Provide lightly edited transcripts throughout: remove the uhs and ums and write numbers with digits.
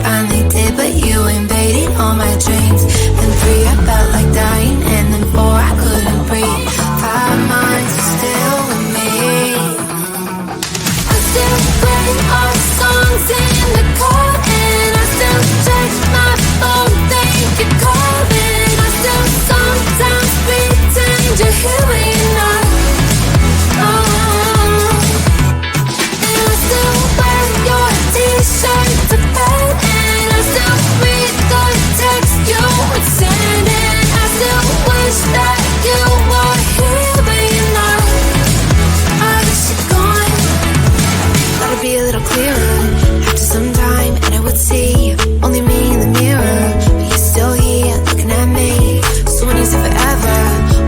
finally did, but you invaded all my dreams. Then 3, I felt like dying, and then 4, I couldn't breathe. 5 months, you're still with me. I still play our songs in the car, and I still check my phone, think you're calling. I still sometimes pretend you're here when you're not. And I still wear your t-shirt to bed, and I still read the text you would send, and I still wish that you were here when you're not. I wish you're gone. Thought it'd be a little clearer after some time, and I would see only me in the mirror, but you're still here looking at me. So when you said forever,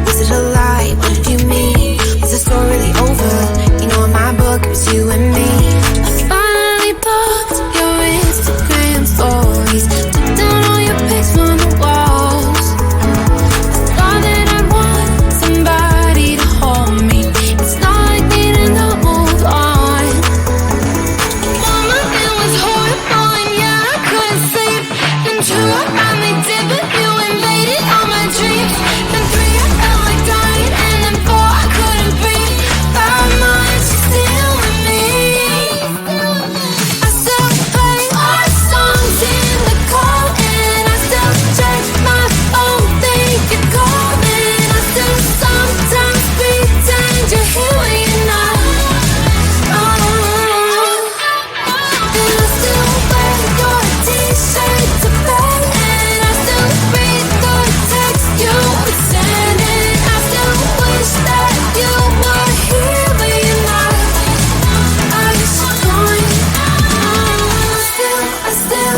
was it a lie? What did you mean? Was the story really over? You know, in my book it was you and me. I finally blocked your Instagram stories, took down all your pics from the walls. I thought that I'd want somebody to hold me. It's not like me to not move on. Mama, it was horrible, and yeah, I couldn't sleep. And 2, I finally did, but you invaded all my dreams. Then 3, I felt like dying, and then 4, I couldn't breathe. 5 months, you're still with me. I still play our songs in the car, and I still check my phone, think you're calling. I still sometimes pretend you're here when you're not. And I still wear your t-shirt to bed, and I still read the text you would send, and I still wish that you were here when you're not. I wish you're gone. I still